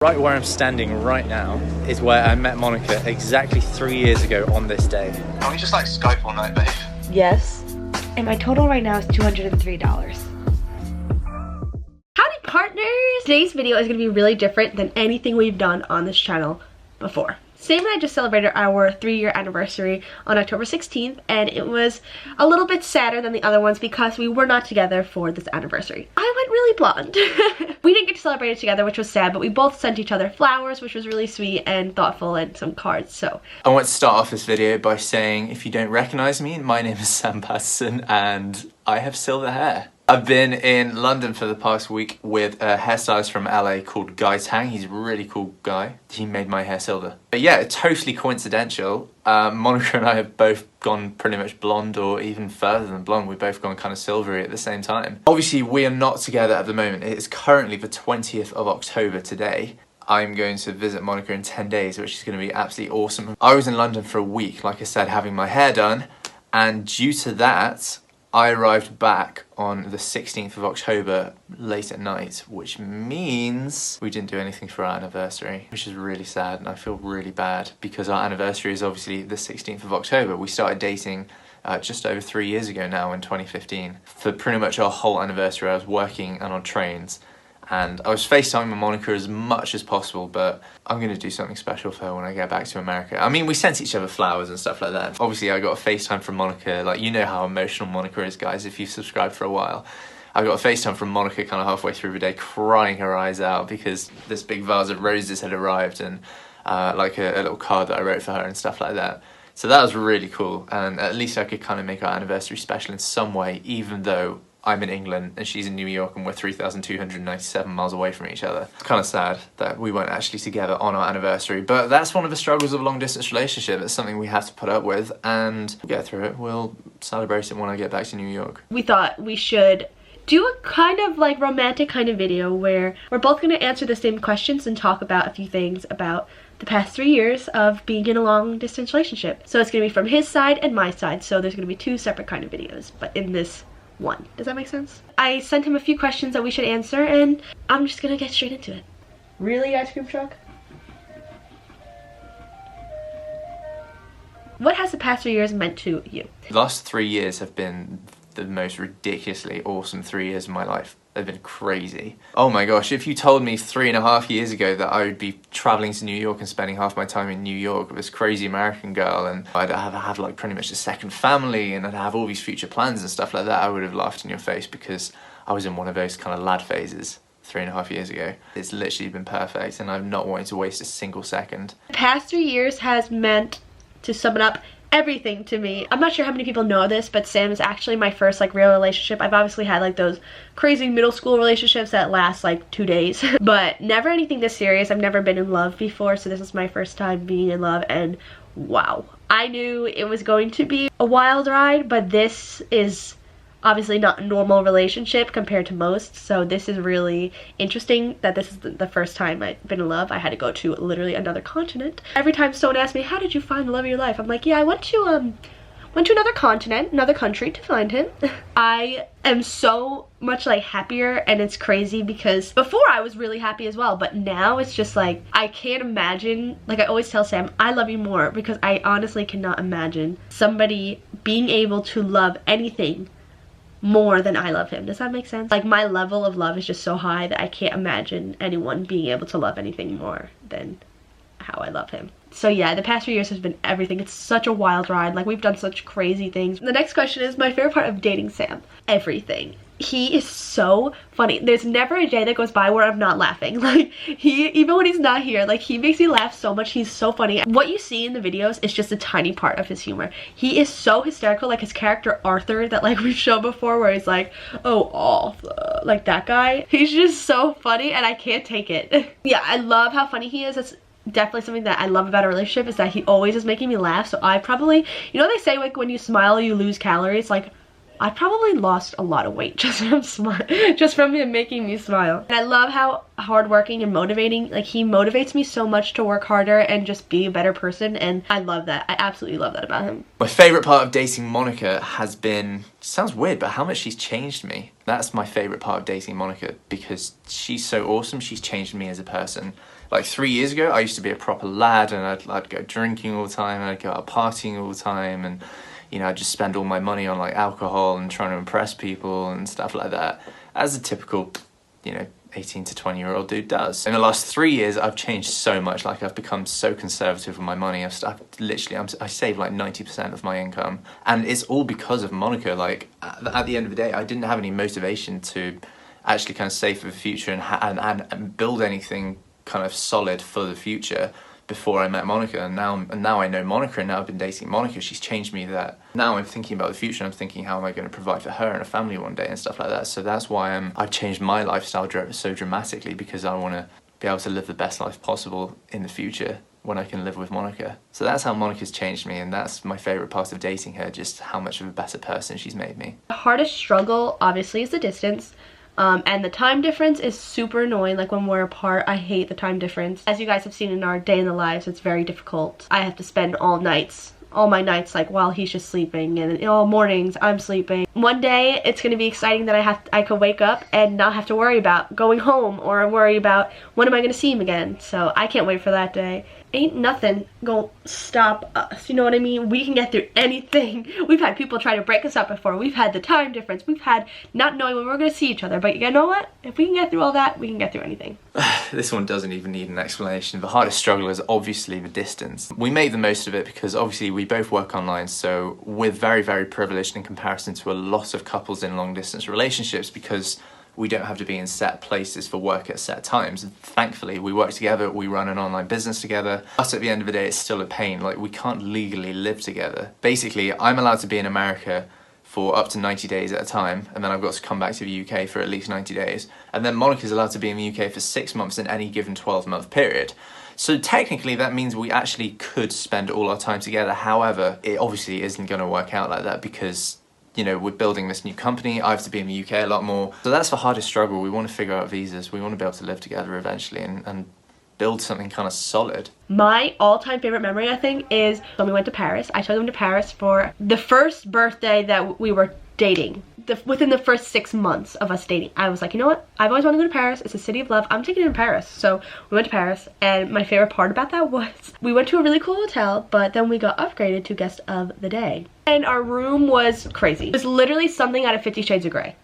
Right where I'm standing right now is where I met Monica exactly 3 years ago on this day. Can we just like Skype all night, babe? Yes. And my total right now is $203. Howdy partners! Today's video is going to be really different than anything we've done on this channel before. Sam and I just celebrated our 3-year anniversary on October 16th, and it was a little bit sadder than the other ones because we were not together for this anniversary. I went really blonde. We didn't get to celebrate it together, which was sad, but we both sent each other flowers, which was really sweet and thoughtful, and some cards, so. I want to start off this video by saying, if you don't recognize me, my name is Sam Patterson and I have silver hair. I've been in London for the past week with a hairstylist from LA called Guy Tang. He's a really cool guy. He made my hair silver. But yeah, totally coincidental. Monica and I have both gone pretty much blonde, or even further than blonde. We've both gone kind of silvery at the same time. Obviously, we are not together at the moment. It is currently the 20th of October today. I'm going to visit Monica in 10 days, which is going to be absolutely awesome. I was in London for a week, like I said, having my hair done. And due to that, I arrived back on the 16th of October late at night, which means we didn't do anything for our anniversary, which is really sad, and I feel really bad because our anniversary is obviously the 16th of October. We started dating just over 3 years ago now in 2015. For pretty much our whole anniversary, I was working and on trains. And I was FaceTiming with Monica as much as possible, but I'm going to do something special for her when I get back to America. I mean, we sent each other flowers and stuff like that. Obviously, I got a FaceTime from Monica. Like, you know how emotional Monica is, guys, if you've subscribed for a while. I got a FaceTime from Monica kind of halfway through the day, crying her eyes out because this big vase of roses had arrived and like a little card that I wrote for her and stuff like that. So that was really cool. And at least I could kind of make our anniversary special in some way, even though I'm in England and she's in New York and we're 3,297 miles away from each other. It's kind of sad that we weren't actually together on our anniversary, but that's one of the struggles of a long distance relationship. It's something we have to put up with, and we'll get through it. We'll celebrate it when I get back to New York. We thought we should do a kind of like romantic kind of video where we're both going to answer the same questions and talk about a few things about the past 3 years of being in a long distance relationship. So it's going to be from his side and my side, so there's going to be 2 separate kind of videos, but in this one. Does that make sense? I sent him a few questions that we should answer, and I'm just gonna get straight into it. Really, ice cream truck? What has the past 3 years meant to you? The last 3 years have been the most ridiculously awesome 3 years of my life. They've been crazy. Oh my gosh, if you told me 3.5 years ago that I would be traveling to New York and spending half my time in New York with this crazy American girl, and I'd have like pretty much a second family, and I'd have all these future plans and stuff like that, I would have laughed in your face, because I was in one of those kind of lad phases 3.5 years ago. It's literally been perfect, and I've not wanted to waste a single second. The past 3 years has meant, to sum it up, everything to me. I'm not sure how many people know this, but Sam is actually my first like real relationship. I've obviously had like those crazy middle school relationships that last like 2 days, but never anything this serious. I've never been in love before, so this is my first time being in love, and wow. I knew it was going to be a wild ride, but this is obviously not a normal relationship compared to most, so this is really interesting that this is the first time I've been in love. I had to go to literally another continent. Every time someone asks me, how did you find the love of your life? I'm like, yeah, I went to another continent, another country to find him. I am so much like happier, and it's crazy because before I was really happy as well, but now it's just like, I can't imagine, like I always tell Sam, I love you more, because I honestly cannot imagine somebody being able to love anything more than I love him. Does that make sense? Like, my level of love is just so high that I can't imagine anyone being able to love anything more than how I love him. So yeah, the past few years has been everything. It's such a wild ride. Like, we've done such crazy things. The next question is my favorite part of dating Sam. Everything. He is so funny. There's never a day that goes by where I'm not laughing. Like, even when he's not here, like, he makes me laugh so much. He's so funny. What you see in the videos is just a tiny part of his humor. He is so hysterical, like his character Arthur that like we've shown before, where he's like, oh, Arthur, like that guy. He's just so funny, and I can't take it. Yeah, I love how funny he is. That's definitely something that I love about a relationship, is that he always is making me laugh. So I probably, you know, they say like when you smile you lose calories. Like, I probably lost a lot of weight just from him making me smile. And I love how hardworking and motivating, like, he motivates me so much to work harder and just be a better person, and I love that. I absolutely love that about him. My favourite part of dating Monica has been, sounds weird, but how much she's changed me. That's my favourite part of dating Monica, because she's so awesome. She's changed me as a person. Like 3 years ago, I used to be a proper lad, and I'd go drinking all the time, and I'd go out partying all the time, and you know, I'd just spend all my money on like alcohol and trying to impress people and stuff like that, as a typical, you know, 18 to 20-year-old dude does. In the last 3 years, I've changed so much. Like, I've become so conservative with my money. I save like 90% of my income, and it's all because of Monica. Like, at the end of the day, I didn't have any motivation to actually kind of save for the future and build anything kind of solid for the future before I met Monica. And now I know Monica, and now I've been dating Monica. She's changed me that. Now I'm thinking about the future, and I'm thinking, how am I going to provide for her and a family one day and stuff like that. So that's why I've changed my lifestyle so dramatically, because I want to be able to live the best life possible in the future when I can live with Monica. So that's how Monica's changed me, and that's my favourite part of dating her, just how much of a better person she's made me. The hardest struggle, obviously, is the distance. And the time difference is super annoying. Like, when we're apart, I hate the time difference. As you guys have seen in our day in the lives, it's very difficult. I have to spend all my nights like while he's just sleeping, and all mornings I'm sleeping. One day it's gonna be exciting that I could wake up and not have to worry about going home or worry about when am I gonna see him again. So I can't wait for that day. Ain't nothing gonna stop us, you know what I mean? We can get through anything. We've had people try to break us up before. We've had the time difference. We've had not knowing when we're gonna see each other. But you know what? If we can get through all that, we can get through anything. This one doesn't even need an explanation. The hardest struggle is obviously the distance. We make the most of it because obviously we both work online, so we're very, very privileged in comparison to a lot of couples in long distance relationships, because we don't have to be in set places for work at set times. Thankfully, we work together, we run an online business together, but at the end of the day, it's still a pain. Like, we can't legally live together. Basically, I'm allowed to be in America for up to 90 days at a time, and then I've got to come back to the UK for at least 90 days. And then Monica's allowed to be in the UK for 6 months in any given 12-month period. So technically that means we actually could spend all our time together. However, it obviously isn't going to work out like that, because you know, we're building this new company. I have to be in the UK a lot more. So that's the hardest struggle. We want to figure out visas. We want to be able to live together eventually and build something kind of solid. My all-time favorite memory, I think, is when we went to Paris. I took him to Paris for the first birthday that we were dating. Within the first 6 months of us dating, I was like, you know what? I've always wanted to go to Paris. It's a city of love. I'm taking him to Paris. So we went to Paris, and my favorite part about that was we went to a really cool hotel, but then we got upgraded to guest of the day. And our room was crazy. It was literally something out of 50 Shades of Grey.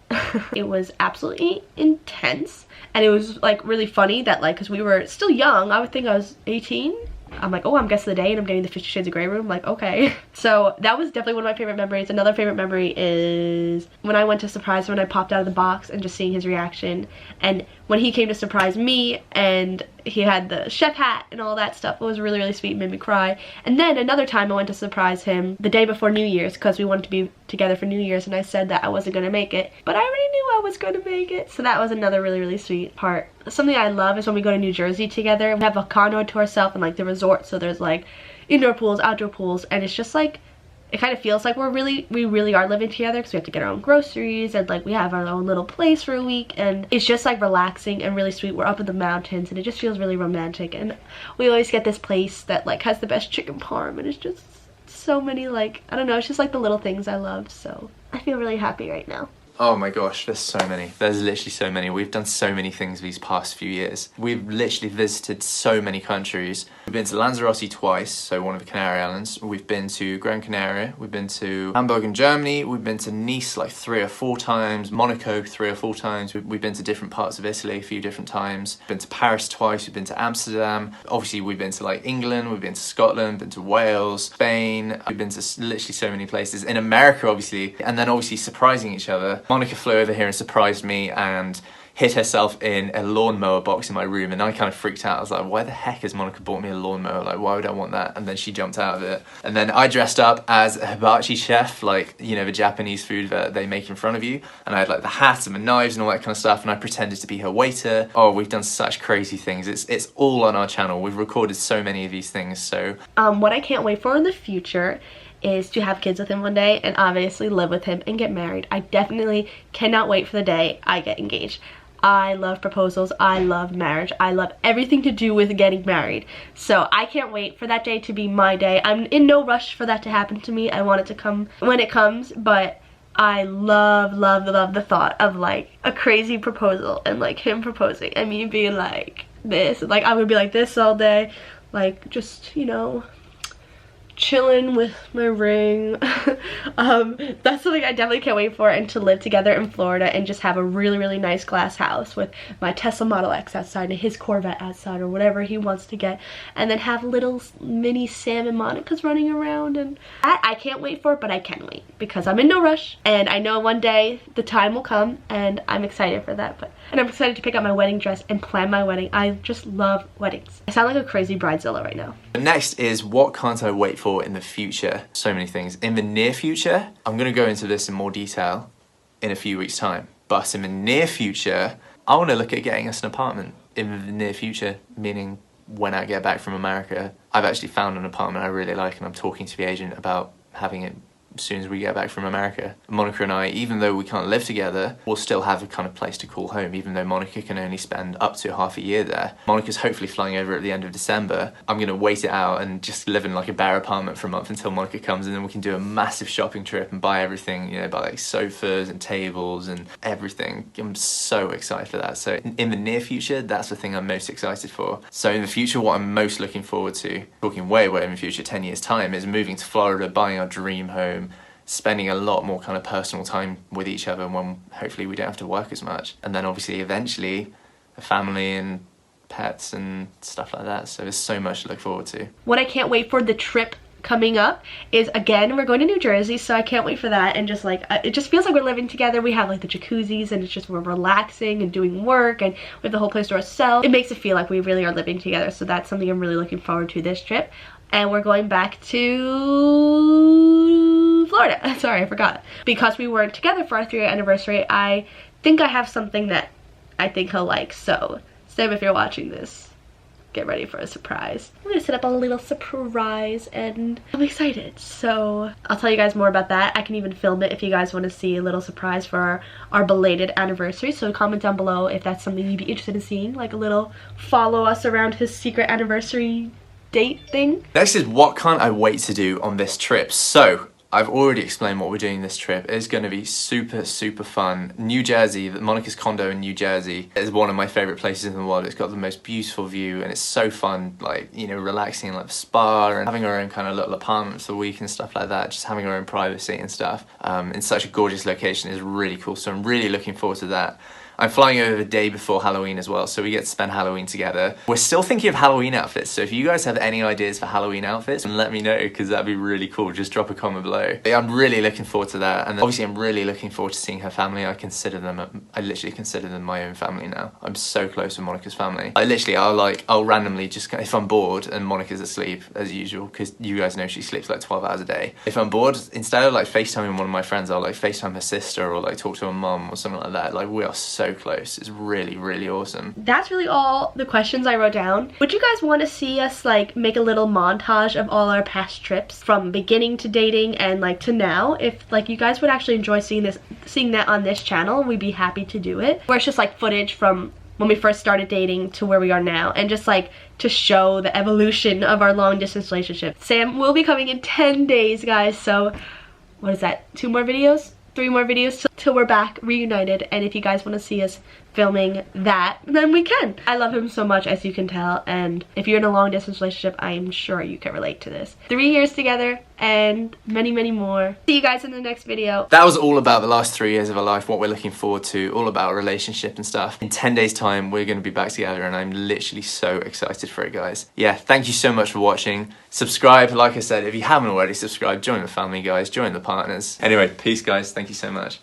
It was absolutely intense. And it was like really funny that, like, because we were still young, I would think I was 18. I'm like, oh, I'm guest of the day, and I'm getting the 50 Shades of Grey room. Like, okay. So that was definitely one of my favorite memories. Another favorite memory is when I went to surprise him, when I popped out of the box and just seeing his reaction. And when he came to surprise me, and he had the chef hat and all that stuff, it was really, really sweet, made me cry. And then another time I went to surprise him the day before New Year's, because we wanted to be together for New Year's, and I said that I wasn't going to make it, but I already knew I was going to make it. So that was another really, really sweet part. Something I love is when we go to New Jersey together. We have a condo to ourselves and like the resort, so there's like indoor pools, outdoor pools, and it's just like, it kind of feels like we really are living together, because we have to get our own groceries, and like we have our own little place for a week, and it's just like relaxing and really sweet. We're up in the mountains, and it just feels really romantic. And we always get this place that like has the best chicken parm, and it's just so many, like, I don't know, it's just like the little things I love. So I feel really happy right now. Oh my gosh, there's so many. There's literally so many. We've done so many things these past few years. We've literally visited so many countries. We've been to Lanzarote twice, so one of the Canary Islands. We've been to Gran Canaria. We've been to Hamburg in Germany. We've been to Nice like 3 or 4 times. Monaco 3 or 4 times. We've been to different parts of Italy a few different times. We've been to Paris twice. We've been to Amsterdam. Obviously, we've been to like England. We've been to Scotland. Been to Wales, Spain. We've been to literally so many places. In America, obviously. And then obviously surprising each other. Monica flew over here and surprised me and hid herself in a lawnmower box in my room, and I kind of freaked out. I was like, why the heck has Monica bought me a lawnmower? Like, why would I want that? And then she jumped out of it. And then I dressed up as a hibachi chef, like, you know, the Japanese food that they make in front of you. And I had like the hat and the knives and all that kind of stuff, and I pretended to be her waiter. Oh, we've done such crazy things. It's all on our channel. We've recorded so many of these things, so. What I can't wait for in the future is to have kids with him one day, and obviously live with him and get married. I definitely cannot wait for the day I get engaged. I love proposals, I love marriage, I love everything to do with getting married. So I can't wait for that day to be my day. I'm in no rush for that to happen to me. I want it to come when it comes, but I love the thought of like a crazy proposal and like him proposing and me being like this. Like I'm gonna be like this all day, like just, you know, chilling with my ring. That's something I definitely can't wait for, and to live together in Florida and just have a really nice glass house with my Tesla Model X outside and his Corvette outside or whatever he wants to get, and then have little mini Sam and Monica's running around. And I can't wait for it, but I can wait because I'm in no rush and I know one day the time will come, and I'm excited for that. And I'm excited to pick out my wedding dress and plan my wedding. I just love weddings. I sound like a crazy bridezilla right now. Next is what can't I wait for in the future? So many things. In the near future, I'm gonna go into this in more detail in a few weeks' time. But in the near future, I wanna look at getting us an apartment. In the near future, meaning when I get back from America. I've actually found an apartment I really like, and I'm talking to the agent about having it as soon as we get back from America. Monica and I, even though we can't live together, we'll still have a kind of place to call home, even though Monica can only spend up to half a year there. Monica's hopefully flying over at the end of December. I'm gonna wait it out and just live in like a bare apartment for a month until Monica comes, and then we can do a massive shopping trip and buy everything, you know, buy like sofas and tables and everything. I'm so excited for that. So in the near future, that's the thing I'm most excited for. So in the future, what I'm most looking forward to, talking way in the future, 10 years time, is moving to Florida, buying our dream home, spending a lot more kind of personal time with each other when hopefully we don't have to work as much. And then obviously eventually a family and pets and stuff like that. So there's so much to look forward to. What I can't wait for the trip coming up is, again, we're going to New Jersey, so I can't wait for that. And just like it just feels like we're living together. We have like the jacuzzis, and it's just we're relaxing and doing work, and we have the whole place to ourselves. It makes it feel like we really are living together, so that's something I'm really looking forward to this trip. And we're going back to Florida. Sorry, I forgot. Because we weren't together for our 3-year anniversary, I think I have something that I think he'll like. So, Sam, if you're watching this, get ready for a surprise. I'm gonna set up a little surprise, and I'm excited. So, I'll tell you guys more about that. I can even film it if you guys want to see a little surprise for our belated anniversary. So comment down below if that's something you'd be interested in seeing, like a little follow us around his secret anniversary date thing. Next is what can't I wait to do on this trip. So I've already explained what we're doing this trip. It's going to be super fun. New Jersey, Monica's condo in New Jersey is one of my favorite places in the world. It's got the most beautiful view, and it's so fun, like, you know, relaxing in like the spa and having our own kind of little apartment for the week and stuff like that, just having our own privacy and stuff in such a gorgeous location is really cool. So I'm really looking forward to that. I'm flying over the day before Halloween as well, so we get to spend Halloween together. We're still thinking of Halloween outfits, so if you guys have any ideas for Halloween outfits, let me know, because that'd be really cool. Just drop a comment below. I'm really looking forward to that, and obviously I'm really looking forward to seeing her family. I literally consider them my own family now. I'm so close with Monica's family. I'll randomly just, if I'm bored and Monica's asleep, as usual, because you guys know she sleeps like 12 hours a day. If I'm bored, instead of like FaceTiming one of my friends, I'll like FaceTime her sister or like talk to her mum or something like that. Like, we are so close. It's really awesome. That's really all the questions I wrote down. Would you guys want to see us like make a little montage of all our past trips from beginning to dating and like to now? If like you guys would actually enjoy seeing that on this channel, we'd be happy to do it. Where it's just like footage from when we first started dating to where we are now, and just like to show the evolution of our long distance relationship. Sam will be coming in 10 days, guys, so what is that, 2 more videos? 3 more videos till we're back reunited. And if you guys want to see us filming that, then we can. I love him so much, as you can tell, and if you're in a long distance relationship, I'm sure you can relate to this. 3 years together and many more. See you guys in the next video. That was all about the last 3 years of our life, what we're looking forward to, all about our relationship and stuff. In 10 days time, we're going to be back together, and I'm literally so excited for it, guys. Yeah, thank you so much for watching. Subscribe, like I said, if you haven't already subscribed, join the family, guys, join the partners. Anyway, peace, guys. Thank you so much.